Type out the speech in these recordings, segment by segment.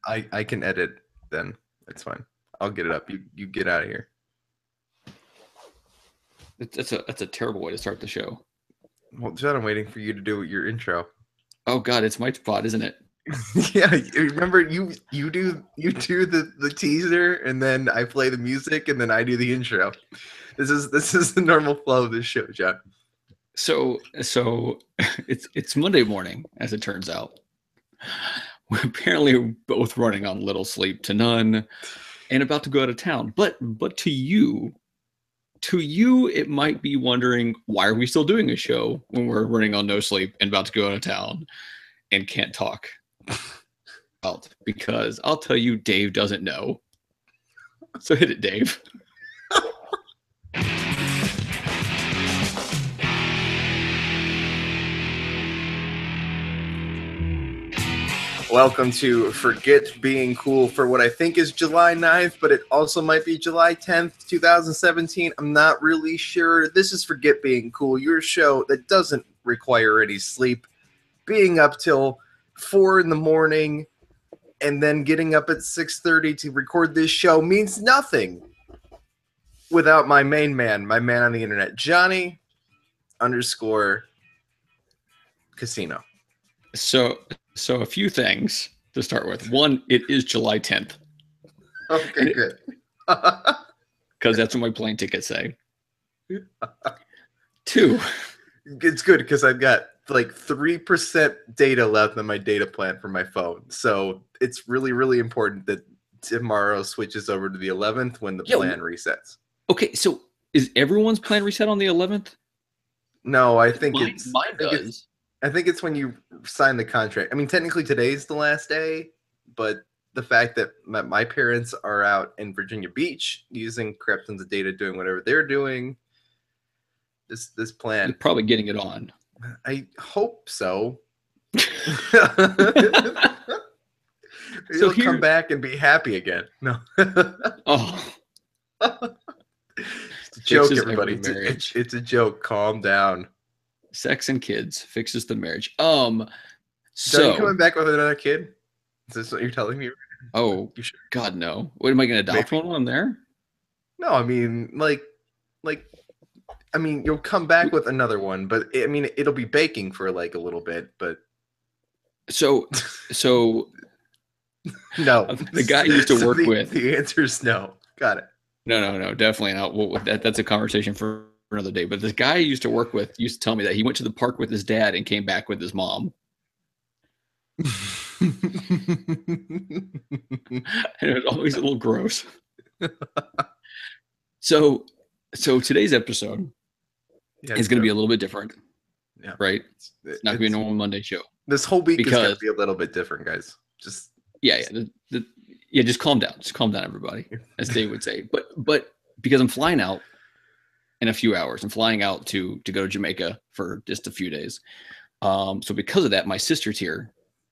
I can edit then. That's fine. I'll get it up. You get out of here. That's a terrible way to start the show. Well, John, I'm waiting for you to do your intro. Oh God, it's my spot, isn't it? Yeah, remember you do the teaser, and then I play the music, and then I do the intro. This is the normal flow of this show, John. So it's Monday morning, as it turns out. We're apparently both running on little sleep to none, and about to go out of town. But to you, it might be wondering, why are we still doing a show when we're running on no sleep and about to go out of town and can't talk? Because I'll tell you, Dave doesn't know. So hit it, Dave. Welcome to Forget Being Cool for what I think is July 9th, but it also might be July 10th, 2017. I'm not really sure. This is Forget Being Cool, your show that doesn't require any sleep. Being up till 4 in the morning and then getting up at 6:30 to record this show means nothing without my main man, my man on the internet, Johnny _Casino. So a few things to start with. One, it is July 10th. Okay, good. Because that's what my plane tickets say. Two. It's good because I've got like 3% data left on my data plan for my phone. So it's really, really important that tomorrow switches over to the 11th when the plan resets. Okay, so is everyone's plan reset on the 11th? No, I think mine does. I think it's when you sign the contract. I mean, technically today's the last day, but the fact that my parents are out in Virginia Beach using crap tons of data, doing whatever they're doing, this plan. You're probably getting it on. I hope so. So He'll come back and be happy again. No. Oh. It's a joke, everybody. It's a joke. Calm down. Sex and kids fixes the marriage. So are you coming back with another kid? Is this what you're telling me? Oh, God, no. What, am I going to adopt one when I'm there? No, I mean, you'll come back with another one, but I mean, it'll be baking for like a little bit, but. So. No. The guy I used to work with. The answer is no. Got it. No, definitely not. Well, that's a conversation for another day. But this guy I used to work with used to tell me that he went to the park with his dad and came back with his mom. And it was always a little gross. So today's episode is going to be a little bit different. Yeah. Right? It's not going to be a normal Monday show. This whole week is going to be a little bit different, guys. Just just calm down. Just calm down, everybody, as Dave would say. But because I'm flying out in a few hours, I'm flying out to go to Jamaica for just a few days. So because of that, my sister's here.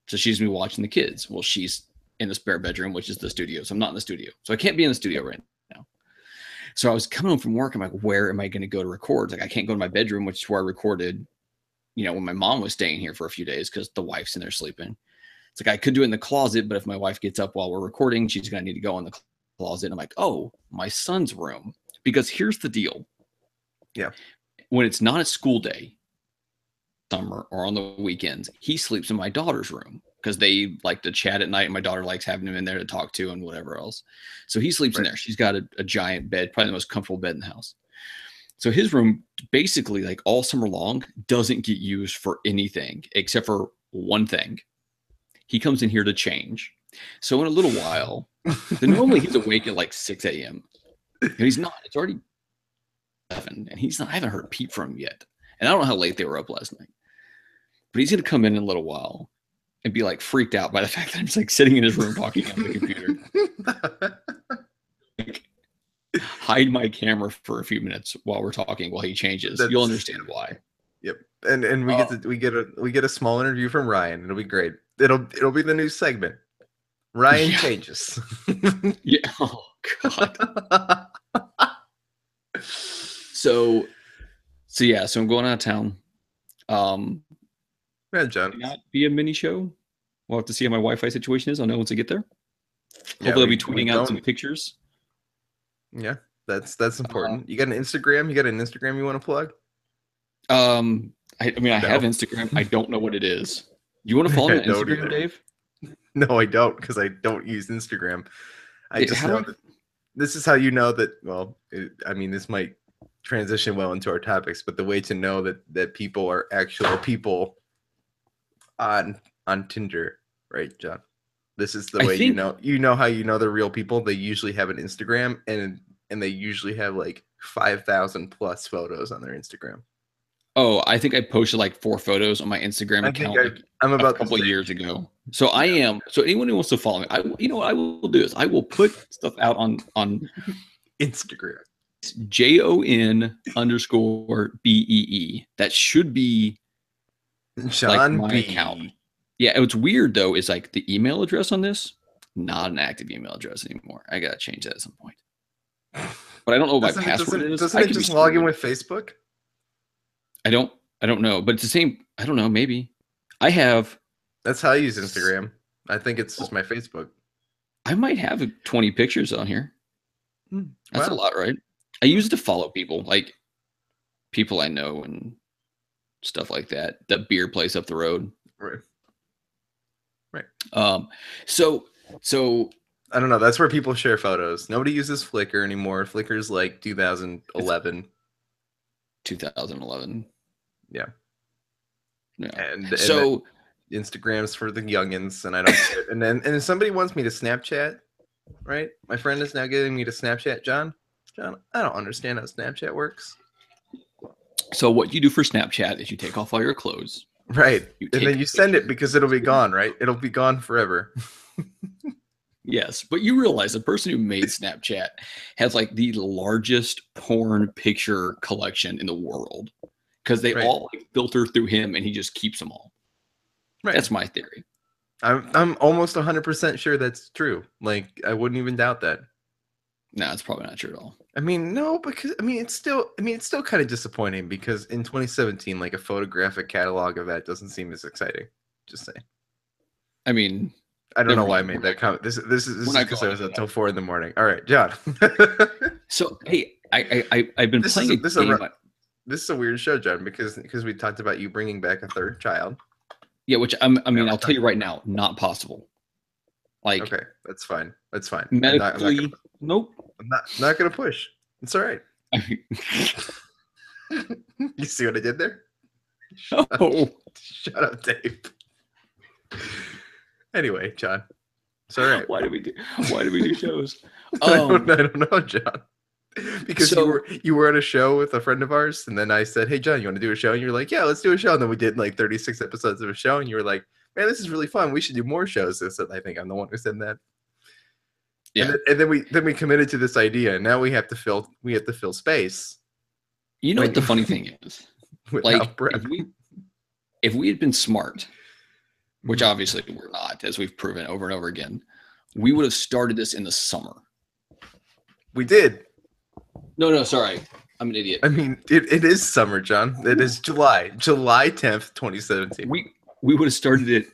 So she's going to be watching the kids. Well, she's in the spare bedroom, which is the studio. So I'm not in the studio. So I can't be in the studio right now. So I was coming home from work. I'm like, where am I going to go to record? Like, I can't go to my bedroom, which is where I recorded, when my mom was staying here for a few days because the wife's in there sleeping. It's like I could do it in the closet, but if my wife gets up while we're recording, she's going to need to go in the closet. And I'm like, oh, my son's room. Because here's the deal. Yeah. When it's not a school day, summer or on the weekends, he sleeps in my daughter's room because they like to chat at night. And my daughter likes having him in there to talk to and whatever else. So he sleeps in there. She's got a giant bed, probably the most comfortable bed in the house. So his room basically like all summer long doesn't get used for anything except for one thing. He comes in here to change. So in a little while, normally he's awake at like 6 a.m. And he's not. It's already 7. And he's not. I haven't heard a peep from him yet. And I don't know how late they were up last night. But he's going to come in a little while and be like freaked out by the fact that I'm just like sitting in his room talking on the computer. Like, hide my camera for a few minutes while we're talking while he changes. You'll understand why. Yep. And we get a small interview from Ryan. It'll be great. It'll be the new segment. Ryan changes. Yeah. Oh God. So I'm going out of town. Yeah, John. Not be a mini show. We'll have to see how my Wi-Fi situation is. I'll know once I get there. Yeah, Hopefully, I'll we be tweeting out some don't. pictures. Yeah, that's important. You got an Instagram? You got an Instagram you want to plug? I mean, I have No, Instagram. I don't know what it is. You want to follow I me on don't Instagram, either. Dave? No, I don't because I don't use Instagram. I just How do know I? that this is how you know that. Well, I mean, this might transition well into our topics, but the way to know that people are actual people on Tinder, right, John? This is the I way think. you know how you know they're real people. They usually have an Instagram and they usually have like 5,000 plus photos on their Instagram. Oh, I think I posted like 4 photos on my Instagram I think account like I'm a about to couple of say years ago. So I am. So anyone who wants to follow me, you know what I will do is I will put stuff out on Instagram. JON_BEE. That should be like John my account. B. Yeah, what's weird though is like the email address on this, not an active email address anymore. I gotta change that at some point. But I don't know what my password is. Doesn't I it could be just log in screwed. with Facebook? I don't know, but it's the same. I don't know. Maybe I have. That's how I use Instagram. I think it's just my Facebook. I might have 20 pictures on here. That's a Wow. lot, right? I use it to follow people, like people I know and stuff like that. That beer place up the road. Right. Right. So I don't know. That's where people share photos. Nobody uses Flickr anymore. Flickr's like 2011. 2011. Yeah. Yeah. And so Instagram's for the youngins, and I don't. and if somebody wants me to Snapchat, right? My friend is now getting me to Snapchat. John, I don't understand how Snapchat works. So what you do for Snapchat is you take off all your clothes. Right. You And then you send it because it'll be gone, right? It'll be gone forever. Yes, but you realize the person who made Snapchat has like the largest porn picture collection in the world because they Right. all like, filter through him and he just keeps them all. Right. That's my theory. I'm almost 100% sure that's true. Like I wouldn't even doubt that. No, it's probably not true at all. I mean, no, because it's still kind of disappointing because in 2017, like a photographic catalog of that doesn't seem as exciting. Just saying. I mean, I don't know why I made that comment. This is because I was up till 4 a.m. All right, John. So hey, I've been playing a game. This is a weird show, John, because we talked about you bringing back a third child. Yeah, which I'll tell you right now, not possible. Like, okay, that's fine. That's fine. Medically, nope. I'm not gonna push. It's all right. You see what I did there? Shut up, Dave. Anyway, John, it's all right. Why do we do shows? I don't know, John. Because you were at a show with a friend of ours, and then I said, "Hey, John, you want to do a show?" And you're like, "Yeah, let's do a show." And then we did like 36 episodes of a show, and you were like, "Man, this is really fun. We should do more shows." I think I'm the one who said that. Yeah. And then we committed to this idea, and now we have to fill space. You know what the funny thing is? Like if we had been smart, which obviously we're not, as we've proven over and over again, we would have started this in the summer. We did. No, sorry. I'm an idiot. I mean, it is summer, John. It is July 10th, 2017. We would have started it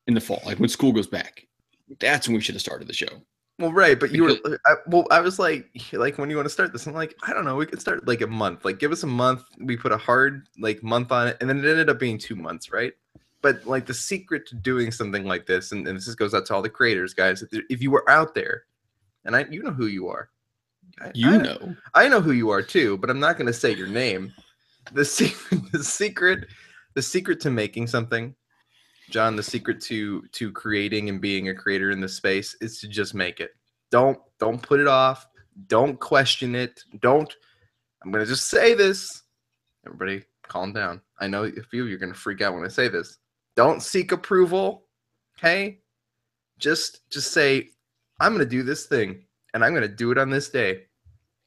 in the fall, like when school goes back. That's when we should have started the show. Well, right, but I was like when you want to start this, I'm like, I don't know, we could start like a month. Like, give us a month. We put a hard like month on it, and then it ended up being 2 months, right? But like the secret to doing something like this, and this goes out to all the creators, guys. If you were out there, and you know who you are. I know who you are too, but I'm not going to say your name. The secret to making something, John, the secret to creating and being a creator in this space is to just make it. Don't put it off. Don't question it. I'm going to just say this. Everybody calm down. I know a few of you are going to freak out when I say this. Don't seek approval. Okay? Just say, I'm going to do this thing, and I'm going to do it on this day,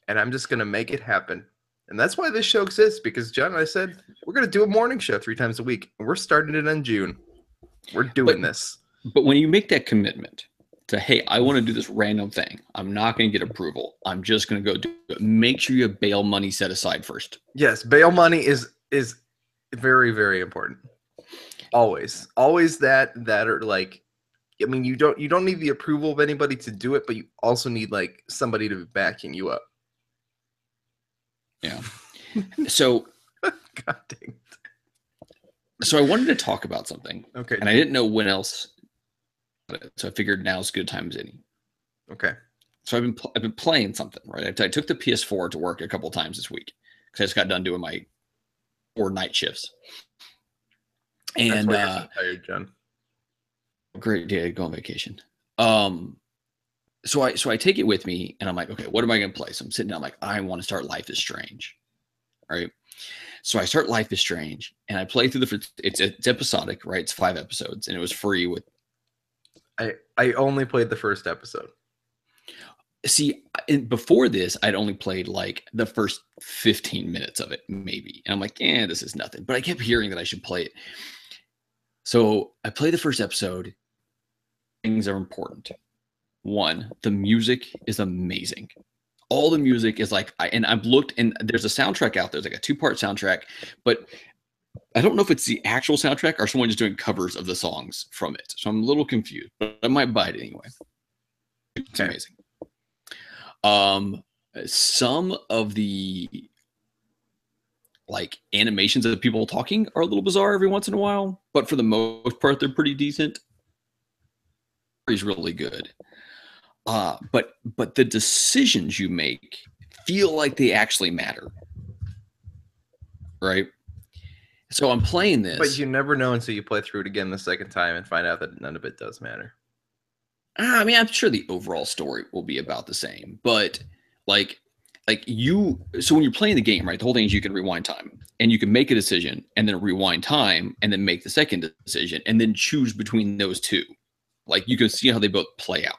and I'm just going to make it happen. And that's why this show exists, because John and I said, we're going to do a morning show 3 times a week, and we're starting it in June. We're doing this. But when you make that commitment to, hey, I want to do this random thing, I'm not going to get approval, I'm just going to go do it. Make sure you have bail money set aside first. Yes, bail money is very, very important. Always that are like, I mean, you don't need the approval of anybody to do it, but you also need like somebody to be backing you up. Yeah. So, God dang. So I wanted to talk about something. Okay. And I didn't know when else. So I figured now's as good a time as any. Okay. So I've been playing something, right? I took the PS4 to work a couple times this week because I just got done doing my 4 night shifts. And that's why you're so tired, John. Great day to go on vacation. So I take it with me and I'm like, okay, what am I going to play? So I'm sitting down, I'm like, I want to start Life is Strange. Right. So I start Life is Strange and I play through it's episodic, right? It's 5 episodes and it was free with. I only played the first episode. See, before this, I'd only played like the first 15 minutes of it, maybe. And I'm like, this is nothing. But I kept hearing that I should play it. So I play the first episode. Things are important. 1, the music is amazing. All the music is like, I've looked and there's a soundtrack out there. There's like a 2-part soundtrack, but I don't know if it's the actual soundtrack or someone just doing covers of the songs from it. So I'm a little confused, but I might buy it anyway. It's amazing. Some of the like animations of people talking are a little bizarre every once in a while, but for the most part, they're pretty decent. It's really good. But the decisions you make feel like they actually matter. Right? So I'm playing this. But you never know until you play through it again the second time and find out that none of it does matter. I mean, I'm sure the overall story will be about the same, but so when you're playing the game, right, the whole thing is you can rewind time and you can make a decision and then rewind time and then make the second decision and then choose between those two. Like you can see how they both play out.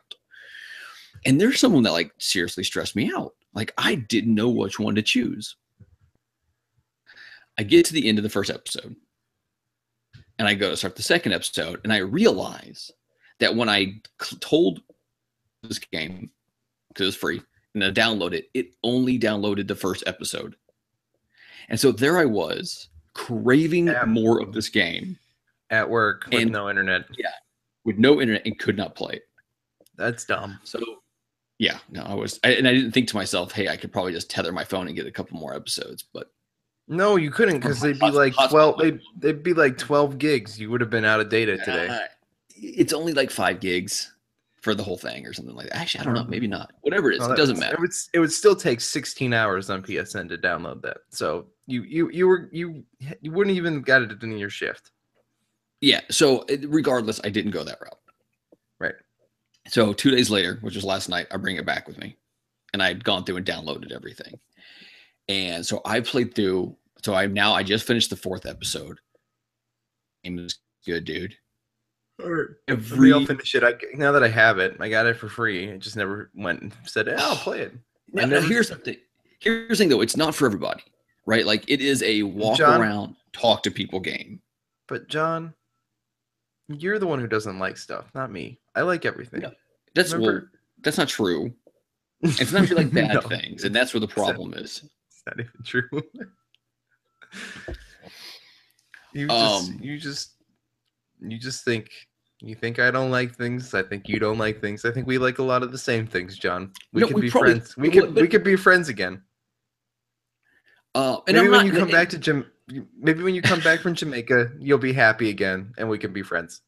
And there's someone that like seriously stressed me out. Like I didn't know which one to choose. I get to the end of the first episode and I go to start the second episode and I realize that when I told this game, because it's free, and I download it, it only downloaded the first episode. And so there I was, craving more of this game. At work with no internet. Yeah, with no internet and could not play it. That's dumb. So, yeah, no, I didn't think to myself, hey, I could probably just tether my phone and get a couple more episodes, but. No, you couldn't because they'd be like 12. They'd be like 12 gigs. You would have been out of data today. It's only like 5 gigs for the whole thing or something like that. Actually, I don't know. Maybe not. Whatever it is, it doesn't matter. It would still take 16 hours on PSN to download that. So you wouldn't even got it in your shift. Yeah. So regardless, I didn't go that route. Right. So 2 days later, which was last night, I bring it back with me, and I'd gone through and downloaded everything. And so I played through. So I just finished the 4th episode. Game is good, dude. I'll finish it. Now that I have it, I got it for free. I just never went and said, I'll play it. Now, here's the thing. Here's the thing, though. It's not for everybody, right? Like, it is a walk-around, talk-to-people game. But, John, you're the one who doesn't like stuff, not me. I like everything. No, that's not true. It's not you like bad things, and that's where the problem is. It's not even true. You just think I don't like things. I think you don't like things. I think we like a lot of the same things, John. We could be friends. We could be friends again. Maybe when you come back from Jamaica, you'll be happy again, and we can be friends.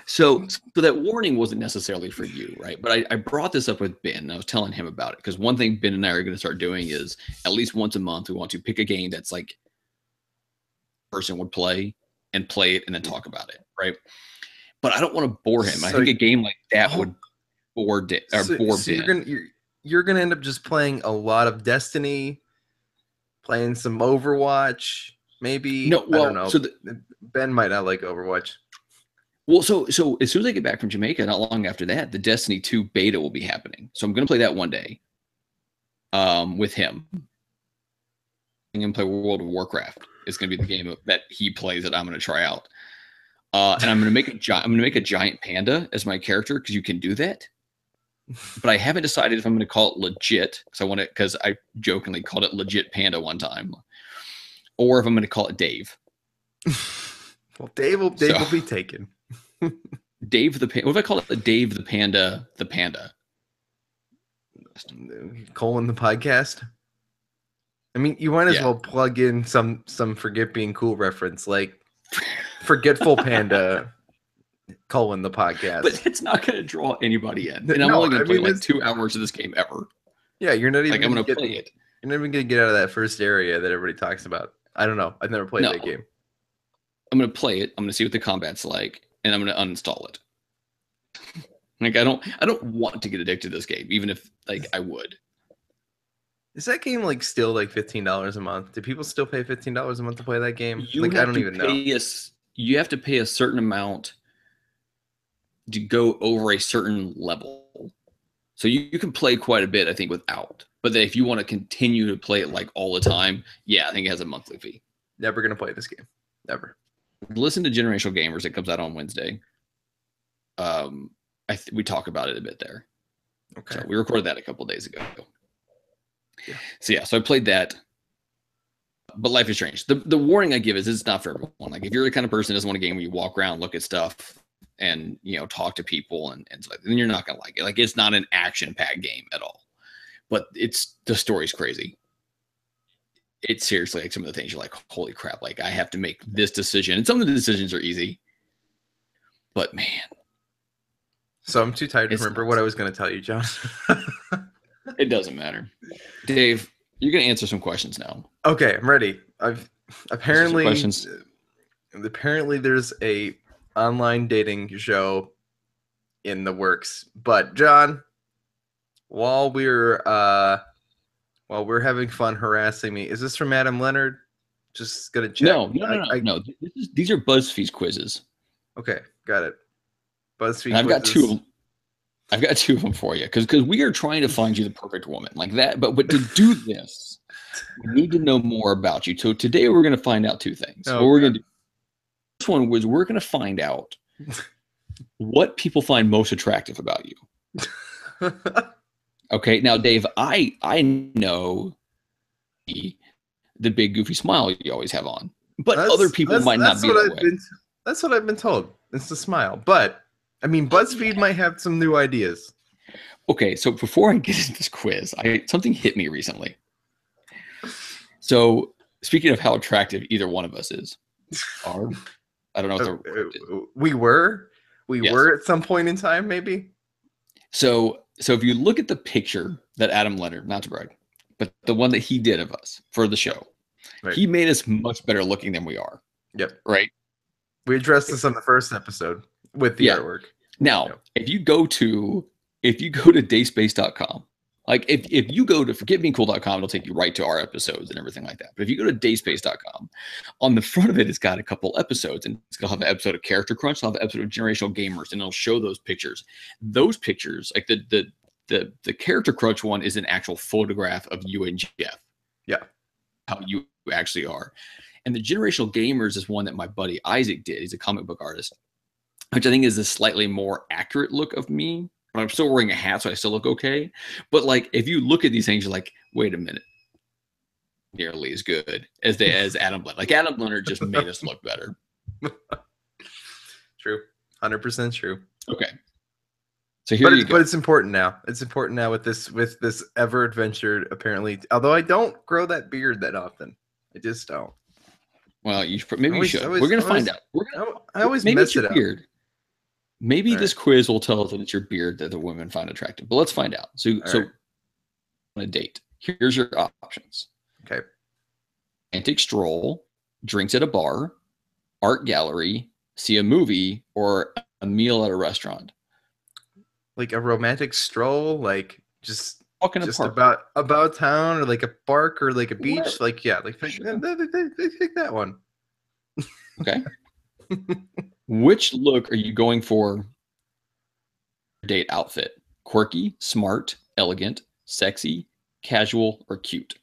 So that warning wasn't necessarily for you, right? But I brought this up with Ben, and I was telling him about it because one thing Ben and I are going to start doing is at least once a month we want to pick a game that's like a person would play and play it and then talk about it, right? But I don't want to bore him. I think a game like that would bore Ben. You're gonna end up just playing a lot of Destiny, playing some Overwatch, maybe. No, well, I don't know. So Ben might not like Overwatch. Well, so as soon as I get back from Jamaica, not long after that, the Destiny 2 beta will be happening. So I'm going to play that one day with him. I'm going to play World of Warcraft. It's going to be the game that he plays that I'm going to try out. And I'm going to make a giant panda as my character because you can do that. But I haven't decided if I'm going to call it legit because I jokingly called it legit panda one time, or if I'm going to call it Dave. Well, Dave will be taken. Dave the Panda. What if I call it Dave the Panda? The Panda. Colon the podcast. I mean, you might as well plug in some Forget Being Cool reference, like Forgetful Panda, colon the podcast. But it's not going to draw anybody in. And I'm only going to play like 2 hours of this game ever. Yeah, you're not even like I'm going to play it. You're not even going to get out of that first area that everybody talks about. I don't know. I've never played that game. I'm going to play it. I'm going to see what the combat's like, and I'm going to uninstall it. Like I don't want to get addicted to this game, even if like I would. Is that game like still like $15 a month? Do people still pay $15 a month to play that game? I don't even know. You have to pay a certain amount to go over a certain level. So you can play quite a bit, I think, without. But then if you want to continue to play it like all the time, I think it has a monthly fee. Never gonna play this game. Never. Listen to Generational Gamers. It comes out on Wednesday. We talk about it a bit there. Okay. So we recorded that a couple of days ago. Yeah. So I played that. But Life is Strange. The warning I give is it's not for everyone. Like if you're the kind of person that doesn't want a game where you walk around, look at stuff, and talk to people and stuff, then you're not gonna like it. Like it's not an action-packed game at all. But the story's crazy. It's seriously like some of the things you're like, holy crap, like I have to make this decision. And some of the decisions are easy. But man. So I'm too tired to remember what I was gonna tell you, John. It doesn't matter. Dave, you're gonna answer some questions now. Okay, I'm ready. Apparently there's a online dating show in the works. But John, while we're having fun harassing me, is this from Adam Leonard? Just gonna check. No. These are BuzzFeed quizzes. Okay, got it. BuzzFeed. I've got two. I've got two of them for you because we are trying to find you the perfect woman like that. But to do this, we need to know more about you. So today we're going to find out two things. What we're going to do. This one was we're going to find out what people find most attractive about you. Okay, now Dave, I know the big goofy smile you always have on, but other people might not be that way. That's what I've been told. It's the smile, but. I mean, BuzzFeed might have some new ideas. Okay, so before I get into this quiz, something hit me recently. So, speaking of how attractive either one of us is, I don't know if we were at some point in time, maybe. So if you look at the picture that Adam Leonard, not to brag, but the one that he did of us for the show, he made us much better looking than we are. Yep. Right. We addressed this on the first episode. With the artwork. Now, if you go to dacespace.com, like if you go to forgetbeingcool.com, it'll take you right to our episodes and everything like that. But if you go to dacespace.com, on the front of it, it's got a couple episodes, and it's gonna have an episode of Character Crunch, it'll have an episode of Generational Gamers, and it'll show those pictures. Those pictures, like the Character Crunch one, is an actual photograph of you and Jeff. Yeah, how you actually are. And the Generational Gamers is one that my buddy Isaac did. He's a comic book artist, which I think is a slightly more accurate look of me. But I'm still wearing a hat, so I still look okay. But like, if you look at these things, you're like, wait a minute, nearly as good as Adam Leonard. Like Adam Leonard just made us look better. True, 100% true. Okay, so here you go. But it's important now. It's important now with this ever adventured. Apparently, although I don't grow that beard that often, I just don't. Well, you should. We're gonna find out. I always mess it up. Beard. Maybe this quiz will tell us that it's your beard that the women find attractive. But let's find out. So on a date, here's your options. Okay. Romantic stroll, drinks at a bar, art gallery, see a movie, or a meal at a restaurant. Like a romantic stroll, like just walking a park. about town, or like a park, or like a beach. Whatever. Like pick that one. Okay. Which look are you going for? Date outfit: quirky, smart, elegant, sexy, casual, or cute?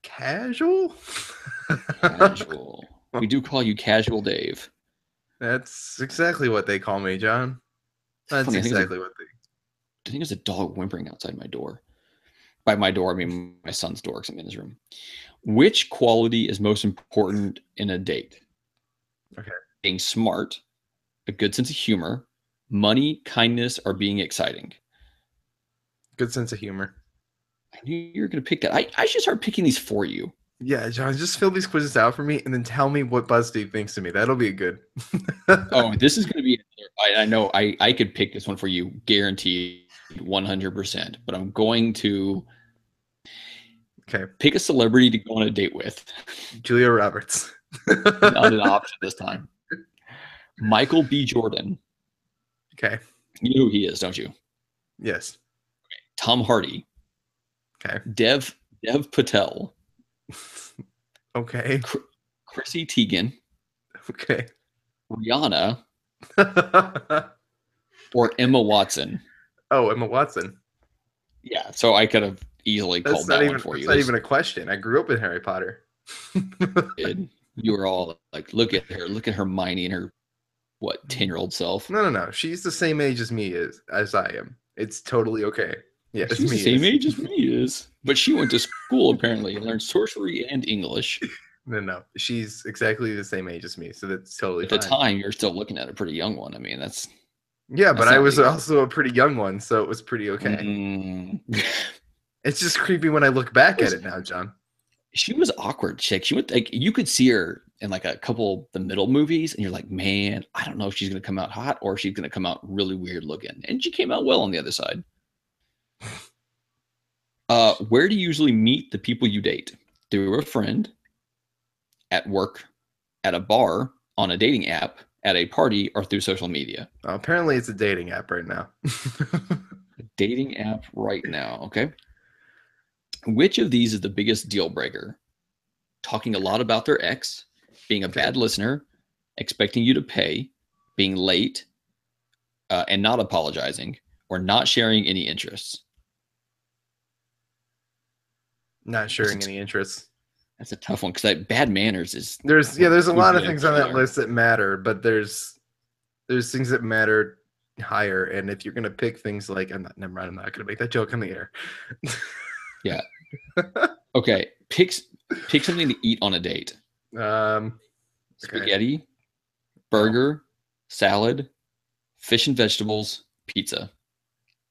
Casual. Casual. We do call you Casual Dave. That's exactly what they call me, John. That's exactly what they. I think there's a dog whimpering outside my door. By my door, I mean my son's door, because I'm in his room. Which quality is most important in a date? Okay. being smart, a good sense of humor, money, kindness, or being exciting. Good sense of humor. I knew you were going to pick that. I should start picking these for you. Yeah, John, just fill these quizzes out for me and then tell me what BuzzFeed thinks of me. That'll be good. Oh, this is going to be. I know I could pick this one for you, guaranteed 100%. But I'm going to Okay. pick a celebrity to go on a date with. Julia Roberts. Not an option this time. Michael B. Jordan. Okay. You know who he is, don't you? Yes. Tom Hardy. Okay. Dev Patel. Okay. Chrissy Teigen. Okay. Rihanna. Or Emma Watson. Oh, Emma Watson. Yeah, so I could have easily called that one for you. That's not even a question. I grew up in Harry Potter. You were all like, look at her Hermione and her, what, 10-year-old self. No. She's the same age as me as I am. It's totally okay. Yeah, she's the same age as me is. But she went to school apparently and learned sorcery and English. No. She's exactly the same age as me, so that's totally At fine. the time, you're still looking at a pretty young one. I mean, that's... Yeah, but I was also a pretty young one, so it was pretty okay. It's just creepy when I look back at it now, John. She was awkward, chick. She went like, you could see her in like a couple of the middle movies, and you're like, man, I don't know if she's gonna come out hot or if she's gonna come out really weird looking. And she came out well on the other side. Where do you usually meet the people you date? Through a friend, at work, at a bar, on a dating app, at a party, or through social media? Apparently, it's a dating app right now. A dating app right now, okay? Which of these is the biggest deal breaker? Talking a lot about their ex, being a bad listener, expecting you to pay, being late, and not apologizing, or not sharing any interests? Not sharing any interests. That's a tough one because bad manners is... There's a lot of things on that list that matter, but there's things that matter higher. And if you're gonna pick things like never mind, I'm not gonna make that joke on the air. Yeah. Okay. Pick something to eat on a date. Spaghetti, burger, salad, fish and vegetables, pizza.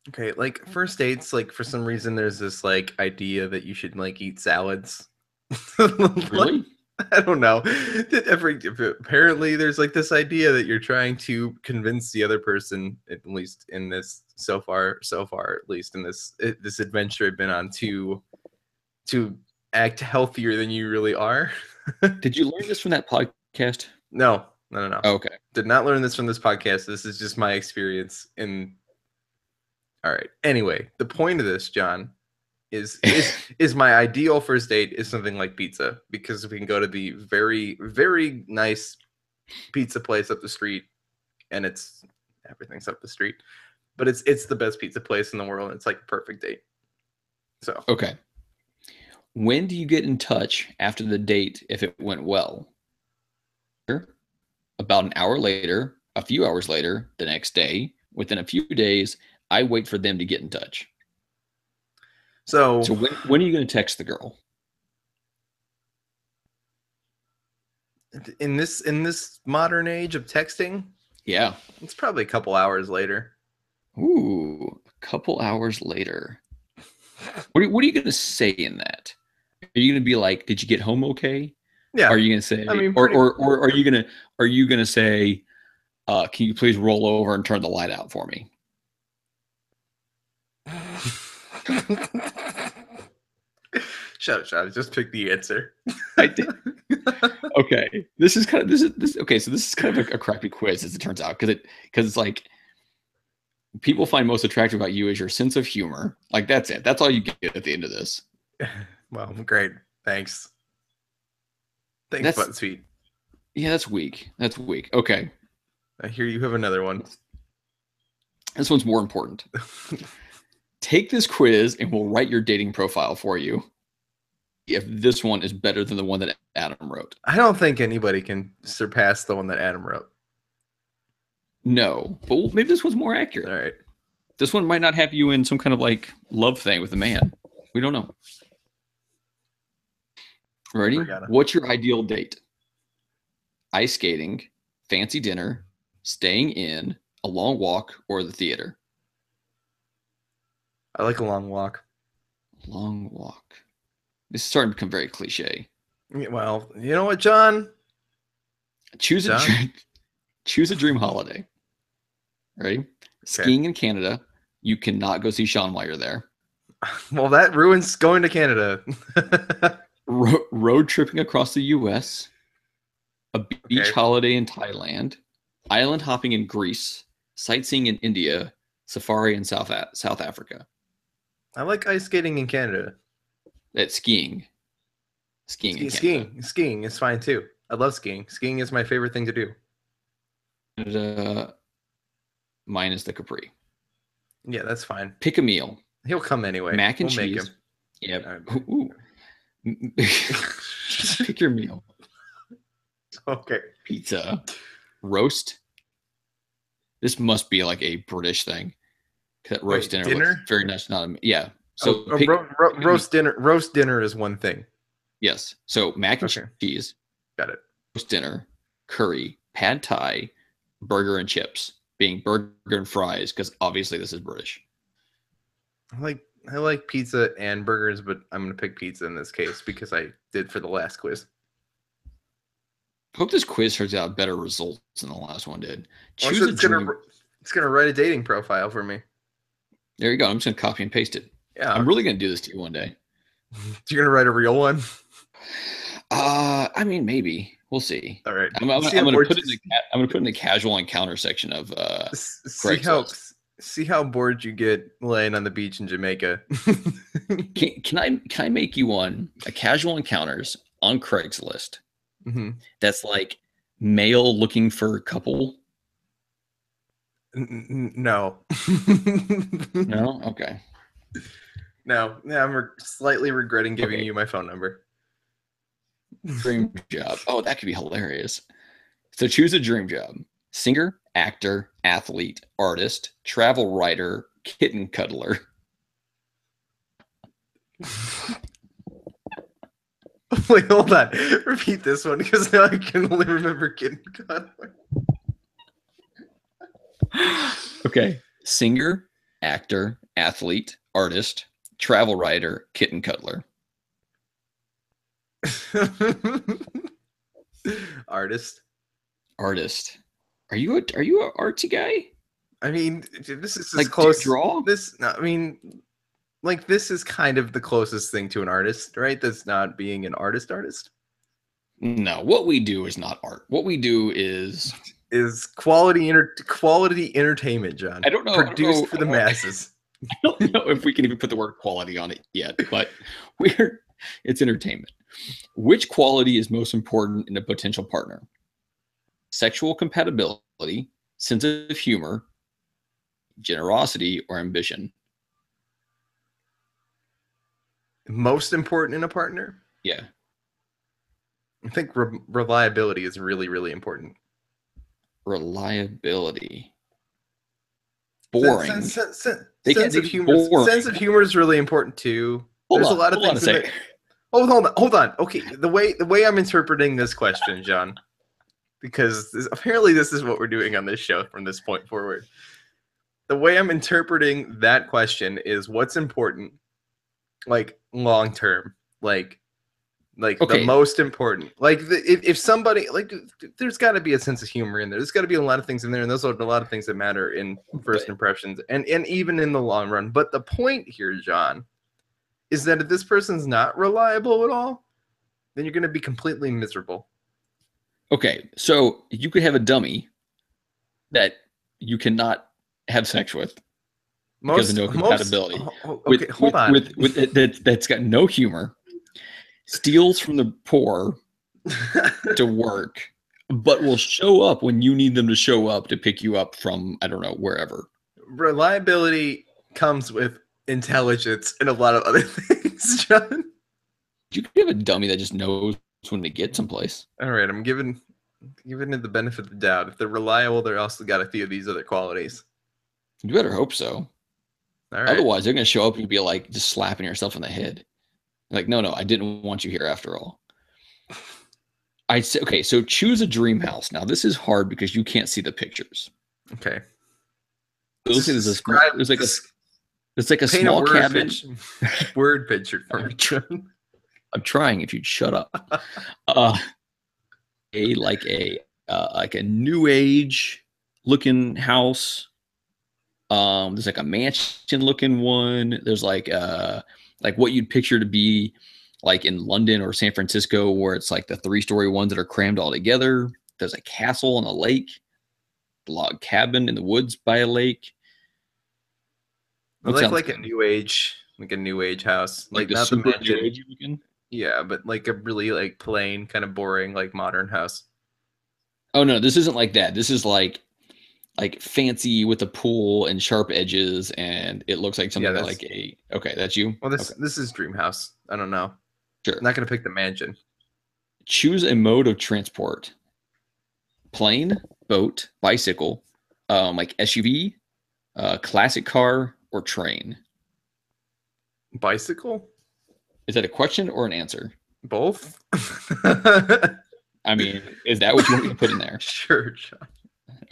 Okay, like first dates, like for some reason there's this like idea that you should like eat salads. Really? I don't know. Apparently there's like this idea that you're trying to convince the other person, at least in this so far, at least in this adventure I've been on, to act healthier than you really are. Did you learn this from that podcast? No. Oh, okay. Did not learn this from this podcast. This is just my experience in... All right. Anyway, the point of this, John, is my ideal first date is something like pizza, because we can go to the very, very nice pizza place up the street, and everything's up the street, but it's the best pizza place in the world. And it's like a perfect date. So okay. When do you get in touch after the date if it went well? About an hour later, a few hours later, the next day, within a few days, I wait for them to get in touch. So when are you going to text the girl? In this modern age of texting? Yeah. It's probably a couple hours later. Ooh, a couple hours later. What are you going to say in that? Are you going to be like, "Did you get home okay?" Yeah. Are you going to say, or are you going to say, "Can you please roll over and turn the light out for me"? Shut up. Just pick the answer. I did. Okay. This is kind of a crappy quiz, as it turns out, because it's like, people find most attractive about you is your sense of humor. Like, that's it. That's all you get at the end of this. Well, great. Thanks, BuzzFeed. Yeah, that's weak. Okay. I hear you have another one. This one's more important. Take this quiz and we'll write your dating profile for you if this one is better than the one that Adam wrote. I don't think anybody can surpass the one that Adam wrote. No, but maybe this one's more accurate. All right. This one might not have you in some kind of like love thing with a man. We don't know. Ready? What's your ideal date? ice skating, fancy dinner, staying in, a long walk, or the theater? I like a long walk. Long walk. This is starting to become very cliche. Yeah, well, you know what, John? Choose a John? dream, choose a dream holiday. Ready? Okay. Skiing in Canada. You cannot go see Sean while you're there. Well, that ruins going to Canada. Road tripping across the U.S. A beach Okay. holiday in Thailand. Island hopping in Greece. Sightseeing in India. Safari in South Africa. I like ice skating in Canada. That's skiing. Skiing in Canada. Skiing is fine too. I love skiing. Skiing is my favorite thing to do. Canada minus the Capri. Yeah, that's fine. Pick a meal. He'll come anyway. Mac and We'll make cheese. him. Yep. Ooh. Pick your meal. Okay. Pizza. Roast. This must be like a British thing. That roast Wait, dinner looks very nice. Yeah. So roast dinner. Roast dinner is one thing. Yes. So mac and cheese. Got it. Roast dinner, curry, pad thai, burger and chips. Being burger and fries, because obviously this is British. I like pizza and burgers, but I'm gonna pick pizza in this case because I did for the last quiz. I hope this quiz turns out better results than the last one did. Choose a dream. It's gonna write a dating profile for me. There you go. I'm just gonna copy and paste it. Yeah. I'm really gonna do this to you one day. You're gonna write a real one? I mean, maybe. We'll see. All right. I'm gonna put it in the casual encounter section of see how bored you get laying on the beach in Jamaica. Can I make you one a casual encounters on Craigslist? Mm-hmm. That's like male looking for a couple. No. No. Okay. No. Yeah, I'm slightly regretting giving you my phone number. Dream job. Oh, that could be hilarious. So choose a dream job. Singer, actor, athlete, artist, travel writer, kitten cuddler. Wait, hold on. Repeat this one because now I can only remember kitten cuddler. Okay. Singer, actor, athlete, artist, travel writer, kitten cuddler. Artist. Are you an artsy guy? I mean, this is like close. Do you draw? This is kind of the closest thing to an artist, right? That's not being an artist. No, what we do is not art. What we do is quality entertainment, John. I don't know. Produced for the masses. I don't know if we can even put the word quality on it yet, but it's entertainment. Which quality is most important in a potential partner? Sexual compatibility, sense of humor, generosity, or ambition? Most important in a partner? Yeah. I think reliability is really, really important. Reliability. Boring. Sense of humor is really important too. There's a lot of things. Hold on. Okay, the way I'm interpreting this question, John, because apparently this is what we're doing on this show from this point forward. The way I'm interpreting that question is what's important, like long term, like the most important. Like if somebody, like, there's got to be a sense of humor in there. There's got to be a lot of things in there, and those are a lot of things that matter in first impressions and even in the long run. But the point here, John, is that if this person's not reliable at all, then you're going to be completely miserable. Okay, so you could have a dummy that you cannot have sex with because of no compatibility. Hold on. That's got no humor. Steals from the poor to work, but will show up when you need them to show up to pick you up from, I don't know, wherever. Reliability comes with intelligence and a lot of other things, John. You could have a dummy that just knows when to get someplace. All right, I'm giving it the benefit of the doubt. If they're reliable, they're also got a few of these other qualities. You better hope so. All right. Otherwise, they're going to show up and you'll be like just slapping yourself in the head. Like, no, I didn't want you here after all. I say, okay, so choose a dream house. Now this is hard because you can't see the pictures. Okay. It looks like there's a small, it's like a paint small cabin. Word picture for me. I'm trying. If you'd shut up. Like a new age looking house. There's like a mansion looking one. There's like what you'd picture to be like in London or San Francisco, where it's like the 3-story ones that are crammed all together. There's a castle on a lake, log cabin in the woods by a lake. I like a new age house, like not the mansion. Yeah, but like a really like plain, kind of boring, like modern house. Oh no, this isn't like that. This is like fancy with a pool and sharp edges, and it looks like something like a. Okay, that's you. Well, this is dream house. I don't know. Sure. I'm not gonna pick the mansion. Choose a mode of transport: plane, boat, bicycle, like SUV, classic car, or train. Bicycle? Is that a question or an answer? Both. I mean, is that what you want me to put in there? Sure, John.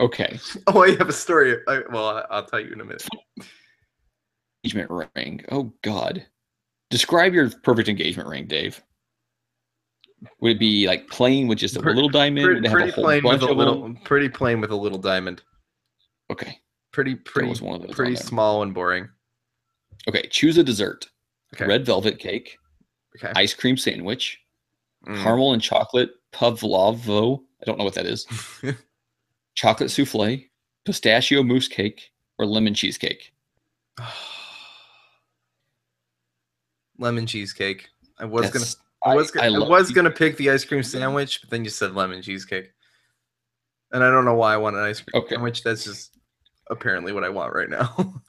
Okay. Oh, I have a story. I'll tell you in a minute. Engagement ring. Oh God. Describe your perfect engagement ring, Dave. Would it be like plain with just a little diamond? Would it have a whole bunch of them? Pretty plain with a little diamond. Okay. Pretty small and boring. Okay. Choose a dessert. Okay. Red velvet cake. Okay. Ice cream sandwich. Caramel and chocolate pavlovo. I don't know what that is. Chocolate souffle, pistachio mousse cake, or lemon cheesecake. Lemon cheesecake. I was gonna pick the ice cream sandwich, but then you said lemon cheesecake, and I don't know why I want an ice cream sandwich. That's just apparently what I want right now.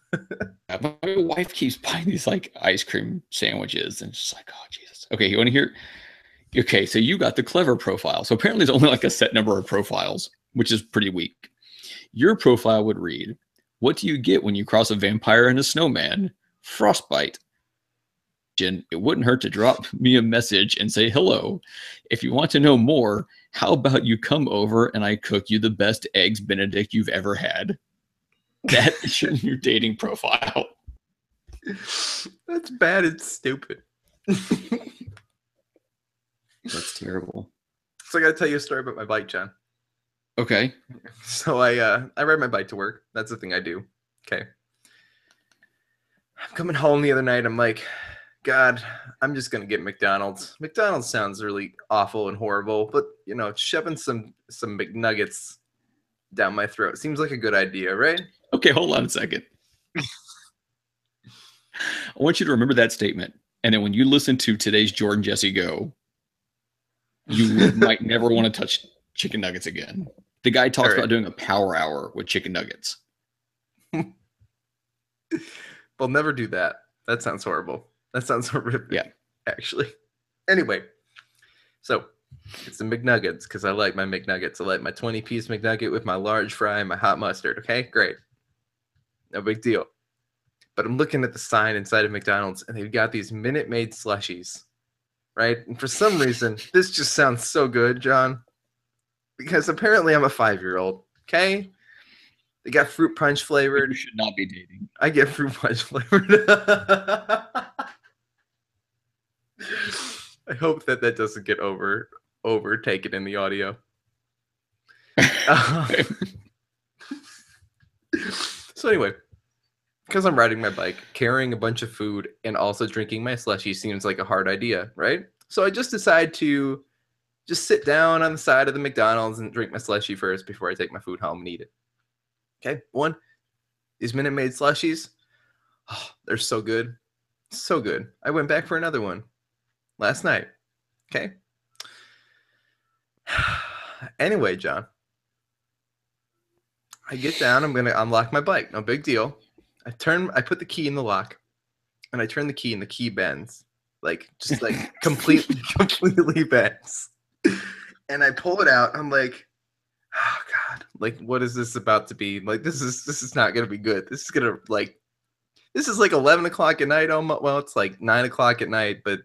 My wife keeps buying these like ice cream sandwiches, and it's just like, oh Jesus. Okay, you want to hear? Okay, so you got the clever profile. So apparently, there's only like a set number of profiles, which is pretty weak. Your profile would read, what do you get when you cross a vampire and a snowman? Frostbite. It wouldn't hurt to drop me a message and say hello. If you want to know more, how about you come over and I cook you the best eggs Benedict you've ever had? That is your dating profile. That's bad and stupid. That's terrible. So I got to tell you a story about my bike, John. Okay. So I ride my bike to work. That's the thing I do. Okay. I'm coming home the other night. I'm like, God, I'm just going to get McDonald's. McDonald's sounds really awful and horrible, but, shoving some McNuggets down my throat seems like a good idea, right? Okay, hold on a second. I want you to remember that statement. And then when you listen to today's Jordan Jesse Go, you might never want to touch chicken nuggets again. The guy talks about doing a power hour with chicken nuggets. We'll never do that. That sounds horrible. That sounds horrific. Yeah. Actually. Anyway, so it's the McNuggets because I like my McNuggets. I like my 20-piece McNugget with my large fry and my hot mustard. Okay, great. No big deal. But I'm looking at the sign inside of McDonald's and they've got these Minute Maid slushies, right? And for some reason, this just sounds so good, John. Because apparently I'm a 5-year-old, okay? They got fruit punch flavored. You should not be dating. I get fruit punch flavored. I hope that doesn't get overtaken in the audio. So anyway, because I'm riding my bike, carrying a bunch of food, and also drinking my slushie seems like a hard idea, right? So I just decide to just sit down on the side of the McDonald's and drink my slushie first before I take my food home and eat it. Okay, these Minute Maid slushies, they're so good. So good. I went back for another one last night. Okay. Anyway, John, I get down. I'm going to unlock my bike. No big deal. I put the key in the lock and I turn the key and the key bends. Just completely bends. And I pull it out. I'm like, oh God, what is this about to be? This is not going to be good. This is going to this is 11 o'clock at night. Well, it's 9 o'clock at night, but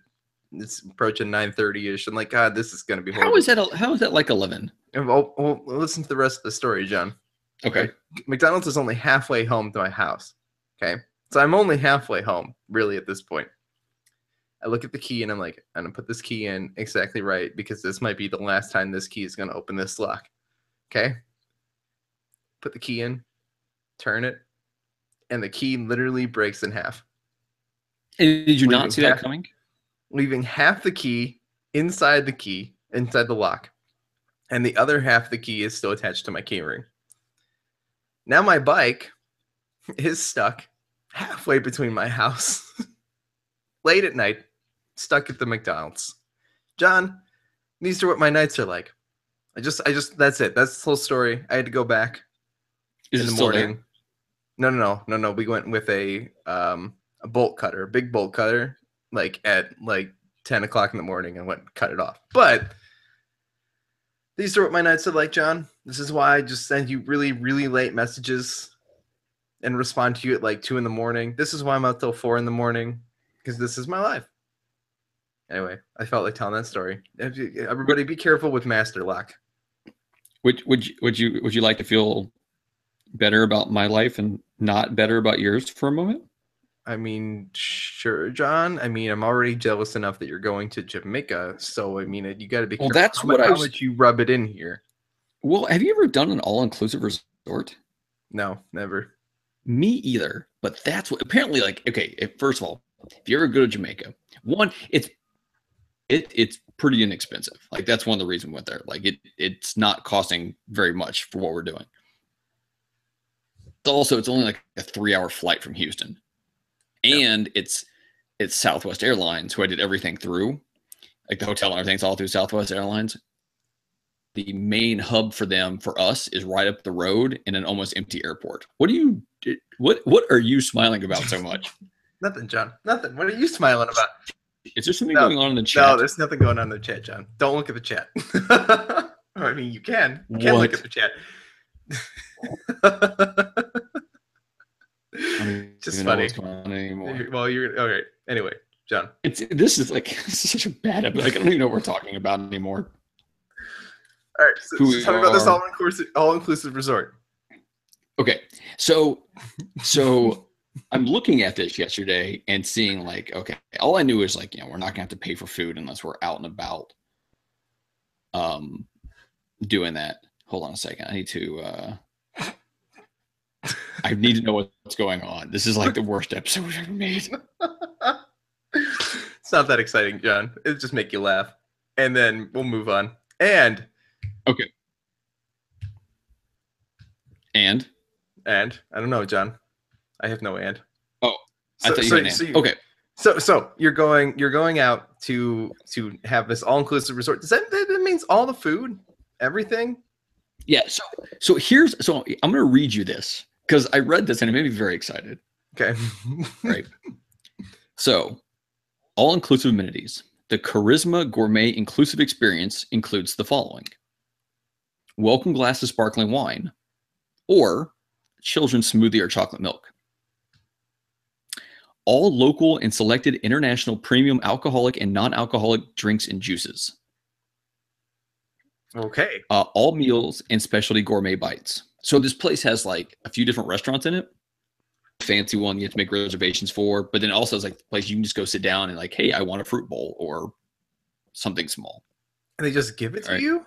It's approaching 9:30ish. I'm like, God, this is gonna be How horrible. is that? How is that like 11? Well, listen to the rest of the story, John. Okay. McDonald's is only halfway home to my house. Okay, so I'm only halfway home, really, at this point. I look at the key and I'm like, I'm gonna put this key in exactly right because this might be the last time this key is gonna open this lock. Okay. Put the key in, turn it, and the key literally breaks in half. And did you not see that coming? Leaving half the key inside the lock, and the other half of the key is still attached to my key ring. Now my bike is stuck halfway between my house, late at night, stuck at the McDonald's. John, these are what my nights are like. That's it. That's the whole story. I had to go back in the morning. No. We went with a bolt cutter, a big bolt cutter, like at 10 o'clock in the morning, and went and cut it off. But these are what my nights are like, John. This is why I just send you really, really late messages and respond to you at like 2 in the morning. This is why I'm out till 4 in the morning, because this is my life. Anyway, I felt like telling that story. Everybody be careful with Master Lock. Would you like to feel better about my life and not better about yours for a moment? I mean, sure, John. I mean, I'm already jealous enough that you're going to Jamaica. So, I mean, you got to be careful. Well, that's how much you rub it in here. Well, have you ever done an all-inclusive resort? No, never. Me either. But that's what apparently, like, okay, first of all, if you ever go to Jamaica, one, it's pretty inexpensive. Like, that's one of the reasons we went there. Like, it's not costing very much for what we're doing. Also, it's only like a 3-hour flight from Houston. And it's Southwest Airlines, who I did everything through. Like the hotel and everything's all through Southwest Airlines. The main hub for them, for us, is right up the road in an almost empty airport. What are you smiling about so much? Nothing, John. Nothing. What are you smiling about? Is there something going on in the chat? No, there's nothing going on in the chat, John. Don't look at the chat. I mean, you can. You can look at the chat. Just funny. Well, you're all right. Anyway, John. This is such a bad episode. Like, I don't even know what we're talking about anymore. All right, so tell me about this all-inclusive resort. Okay, so I'm looking at this yesterday and seeing like, okay, all I knew is like, we're not gonna have to pay for food unless we're out and about. Doing that. Hold on a second. I need to know what's going on. This is like the worst episode we've ever made. It's not that exciting, John. It'll just make you laugh. And then we'll move on. And okay. And I don't know, John. I have no and. Oh, I thought you had an and. Okay. So you're going out to have this all-inclusive resort. Does that means all the food, everything? Yeah. So I'm gonna read you this because I read this and it made me very excited. Okay. Right. So, all-inclusive amenities. The Charisma Gourmet Inclusive Experience includes the following: welcome glass of sparkling wine, or children's smoothie or chocolate milk. All local and selected international premium alcoholic and non-alcoholic drinks and juices. Okay. All meals and specialty gourmet bites. So this place has like a few different restaurants in it. Fancy one you have to make reservations for, but then also it's like the place you can just go sit down and like, hey, I want a fruit bowl or something small. And they just give it to you?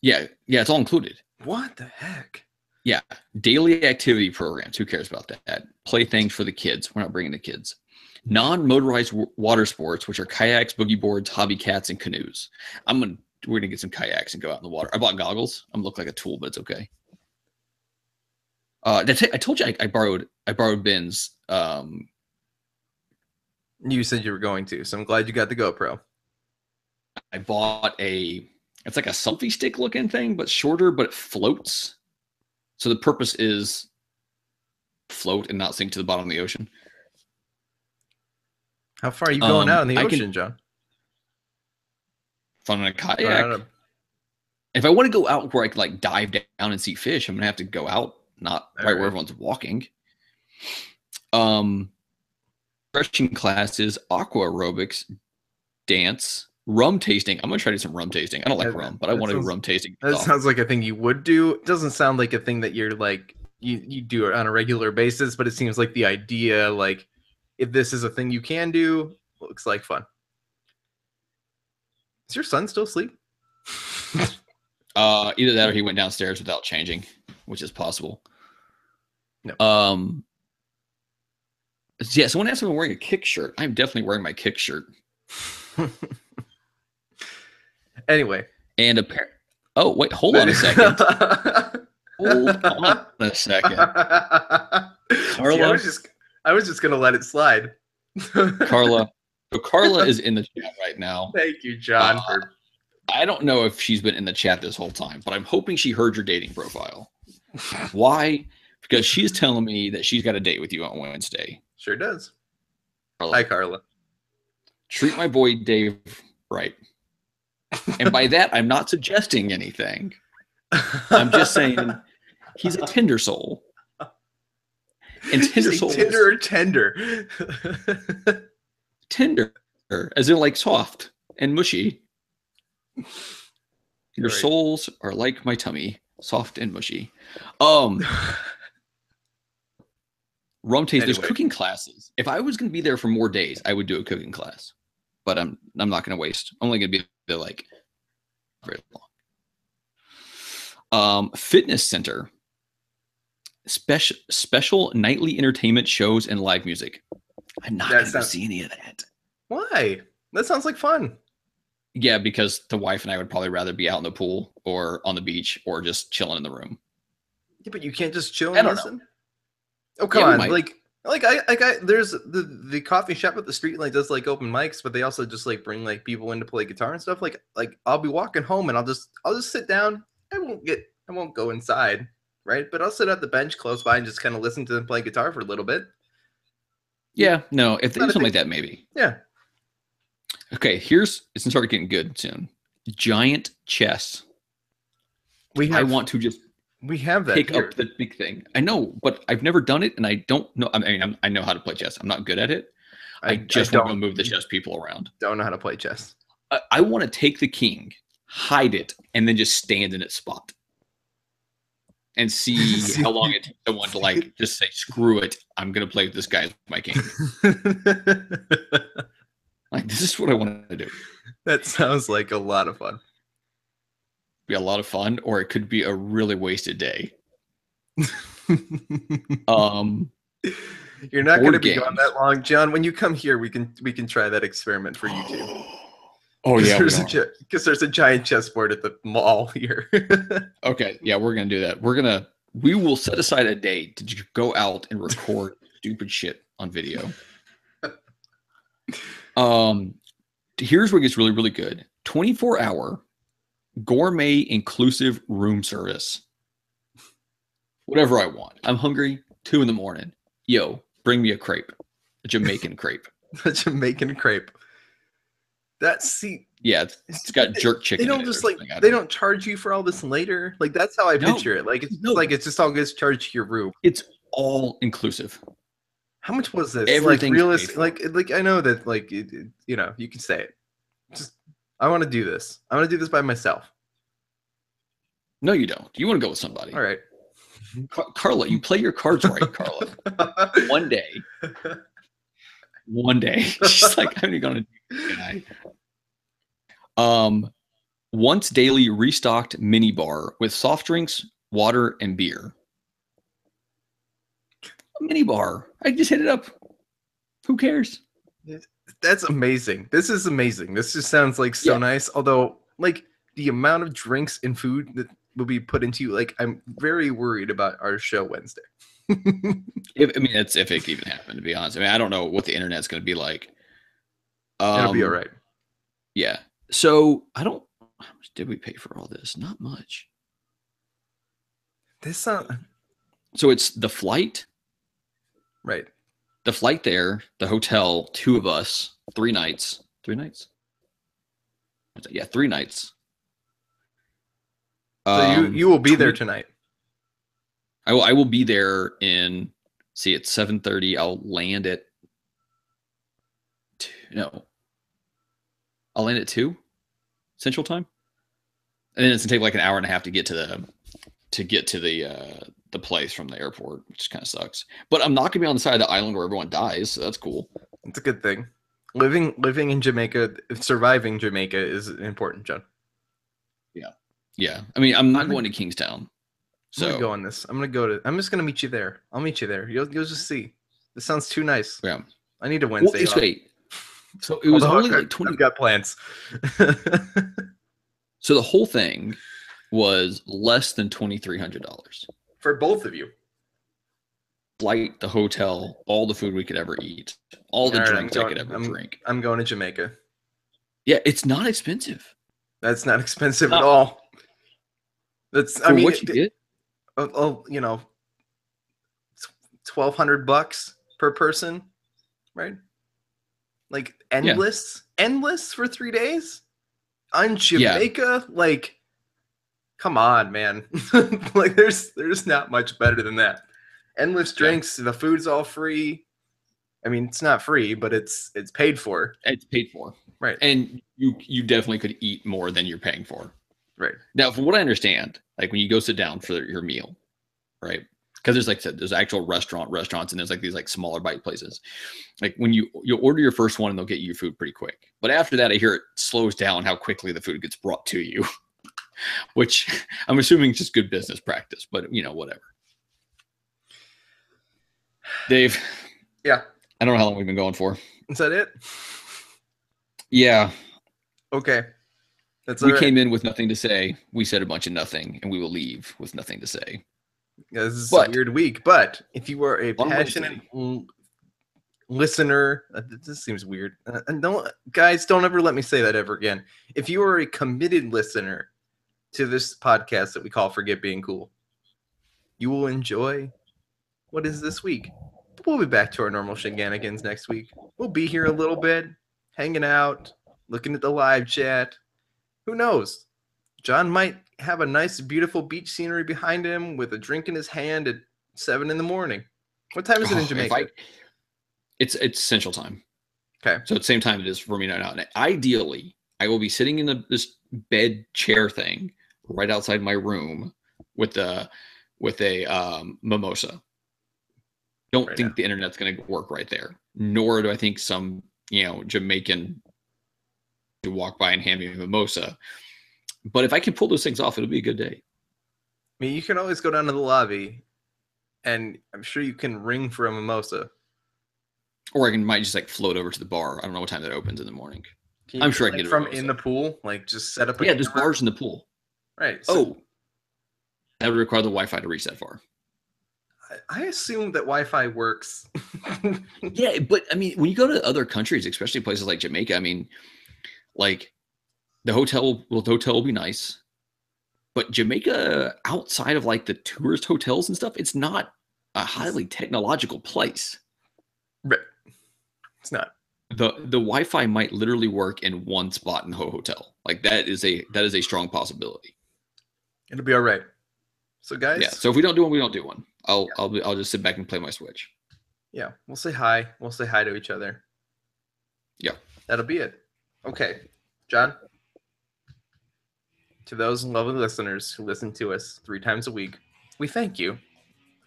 Yeah, it's all included. What the heck? Yeah, daily activity programs. Who cares about that? Play things for the kids. We're not bringing the kids. Non-motorized water sports, which are kayaks, boogie boards, hobby cats, and canoes. We're gonna get some kayaks and go out in the water. I bought goggles. I'm gonna look like a tool, but it's okay. That's it. I told you I borrowed Ben's. You said you were going to, so I'm glad you got the GoPro. I bought it's like a selfie stick looking thing, but shorter, but it floats. So the purpose is float and not sink to the bottom of the ocean. How far are you going out in the ocean, John? Fun in a kayak. If I want to go out where I can like dive down and see fish, I'm gonna have to go out, not right where everyone's walking. stretching classes, aqua aerobics, dance, rum tasting. I'm gonna try to do some rum tasting. I don't like rum, but I want to do rum tasting. That sounds like a thing you would do. It doesn't sound like a thing that you're like you do it on a regular basis, but it seems like the idea, like if this is a thing you can do, looks like fun. Is your son still asleep? Either that or he went downstairs without changing, which is possible. No. Yeah, someone asked if I'm wearing a kick shirt. I'm definitely wearing my kick shirt. Anyway. And oh, wait, hold on a second. Hold on a second. Carla, see, I was just gonna let it slide. Carla. So Carla is in the chat right now. Thank you, John. I don't know if she's been in the chat this whole time, but I'm hoping she heard your dating profile. Why? Because she's telling me that she's got a date with you on Wednesday. Sure does. Carla. Hi, Carla. Treat my boy Dave right. And by that, I'm not suggesting anything. I'm just saying he's a tender soul. And tender souls. Tender or tender? Tender, as in like soft and mushy. Your souls are like my tummy, soft and mushy. Rum taste. There's cooking classes. If I was going to be there for more days, I would do a cooking class. But I'm not going to waste. I'm only going to be there like very long. Fitness center. Special nightly entertainment shows and live music. I'm not going to see any of that. Why? That sounds like fun. Yeah, because the wife and I would probably rather be out in the pool or on the beach or just chilling in the room. Yeah, but you can't just chill and listen. Know. Oh, come on. Like there's the coffee shop at the street like does like open mics, but they also just like bring like people in to play guitar and stuff. Like I'll be walking home and I'll just sit down. I won't go inside, right? But I'll sit at the bench close by and just kind of listen to them play guitar for a little bit. Yeah, no, if they do something like that, maybe. Yeah. Okay, it's gonna start getting good soon. Giant chess. I want to just pick up the big thing. I know, but I've never done it, and I don't know. I mean, I know how to play chess. I'm not good at it. I just want to move the chess people around. Don't know how to play chess. I want to take the king, hide it, and then just stand in its spot. And see how long it takes someone to like just say, screw it, I'm going to play with this guy as my king. Like, this is what I want to do. That sounds like a lot of fun. Be a lot of fun, or it could be a really wasted day. You're not going to be gone that long, John. When you come here, we can try that experiment for you too. Oh yeah, because there's a giant chessboard at the mall here. Okay, yeah, we're gonna do that. We will set aside a day to go out and record stupid shit on video. Here's where it gets really, really good. 24-hour gourmet inclusive room service. Whatever I want. I'm hungry. 2 a.m. Yo, bring me a crepe, a Jamaican crepe. A Jamaican crepe. Yeah, it's got jerk chicken. They don't just they don't charge you for all this later. Like that's how I picture it. Like it's just all gets charged to your room. It's all inclusive. How much was this? Everything. Like I know that you can say it. Just I want to do this. I want to do this by myself. No, you don't. You want to go with somebody. All right. Carla, you play your cards right, Carla. One day. She's like, I'm gonna do this guy. Once daily restocked mini bar with soft drinks, water, and beer. A mini bar. I just hit it up. Who cares? That's amazing. This is amazing. This just sounds like so nice. Although, like the amount of drinks and food that will be put into you, like I'm very worried about our show Wednesday. If it can even happen, to be honest. I mean, I don't know what the internet's going to be like. It'll be all right. Yeah. So how much did we pay for all this? Not much. So it's the flight, right? The flight there, the hotel, 2 of us, 3 nights. 3 nights? Yeah, 3 nights. So you will be there tonight. I will be there it's 7:30. I'll land at No, I'll land at 2 Central Time, and then it's gonna take like an hour and a half to get to the place from the airport, which kind of sucks. But I'm not gonna be on the side of the island where everyone dies, so that's cool. It's a good thing. Living in Jamaica, surviving Jamaica is important, John. Yeah. I mean, I'm not going to Kingstown. So I'm gonna go on this. I'm just gonna meet you there. I'll meet you there. You'll just see. This sounds too nice. yeah. I need a Wednesday off. Wait. So it was only like 20. I've got plans. So the whole thing was less than $2,300 for both of you. Flight, the hotel, all the food we could ever eat, all the drinks I could ever drink. I'm going to Jamaica. Yeah, it's not expensive. That's not expensive at all. That's for what you get. Oh, you know, $1,200 per person, right? Like endless for 3 days on Jamaica. Yeah. Like, come on, man. Like, there's not much better than that. Endless drinks. The food's all free. I mean, it's not free, but it's paid for. It's paid for, right? And you definitely could eat more than you're paying for. Right. Now, from what I understand, like when you go sit down for your meal, right? Because there's actual restaurants, and there's like these like smaller bite places. Like when you'll order your first one, and they'll get you your food pretty quick. But after that, I hear it slows down how quickly the food gets brought to you, which I'm assuming is just good business practice. But whatever. Dave. Yeah. I don't know how long we've been going for. Is that it? Yeah. Okay. We came in with nothing to say. We said a bunch of nothing, and we will leave with nothing to say. Yeah, this is a weird week, but if you are a passionate listener, this seems weird. Don't ever let me say that ever again. If you are a committed listener to this podcast that we call Forget Being Cool, you will enjoy what is this week. We'll be back to our normal shenanigans next week. We'll be here a little bit, hanging out, looking at the live chat. Who knows? John might have a nice, beautiful beach scenery behind him with a drink in his hand at 7 a.m. What time is it in Jamaica? It's Central Time. Okay. So at the same time it is for me now. And ideally, I will be sitting in this bed chair thing right outside my room with a mimosa. Don't think the internet's going to work right there. Nor do I think some Jamaican to walk by and hand me a mimosa. But if I can pull those things off, it'll be a good day. I mean, you can always go down to the lobby, and I'm sure you can ring for a mimosa. Or I might just like float over to the bar. I don't know what time that opens in the morning. I'm sure I can get it from in the pool. Like just set up. There's bars in the pool. Right. So that would require the Wi-Fi to reach that far. I assume that Wi-Fi works. Yeah, but I mean, when you go to other countries, especially places like Jamaica, I mean, like the hotel will be nice, but Jamaica, outside of like the tourist hotels and stuff, it's not a highly technological place. Right. It's not. The Wi-Fi might literally work in one spot in the whole hotel. Like that is a strong possibility. It'll be all right. So guys, yeah. So if we don't do one, we don't do one. I'll just sit back and play my Switch. Yeah, we'll say hi. We'll say hi to each other. Yeah, that'll be it. Okay, John. To those lovely listeners who listen to us 3 times a week, we thank you. If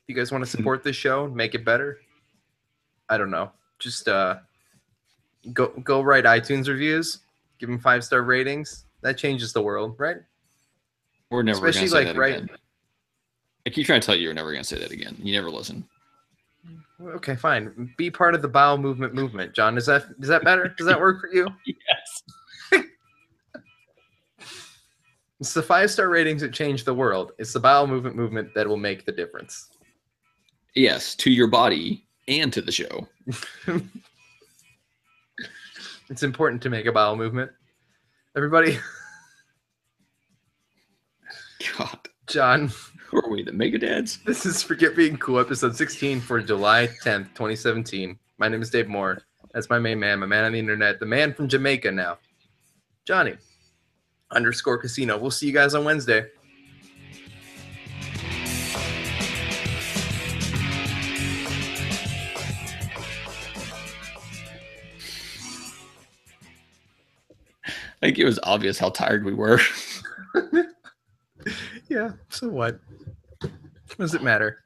you guys want to support this show, make it better, I don't know. Just go write iTunes reviews, give them 5-star ratings. That changes the world, right? We're never going to say that again. I keep trying to tell you, you're never going to say that again. You never listen. Okay, fine. Be part of the bowel movement, John. Is that better? Does that work for you? Yes. It's the 5-star ratings that change the world. It's the bowel movement that will make the difference. Yes, to your body and to the show. It's important to make a bowel movement. Everybody. God. John. Who are we, the Mega Dads? This is Forget Being Cool, episode 16 for July 10th, 2017. My name is Dave Moore. That's my main man, my man on the internet, the man from Jamaica now. Johnny _Casino. We'll see you guys on Wednesday. think it was obvious how tired we were. Yeah, so what? What does it matter?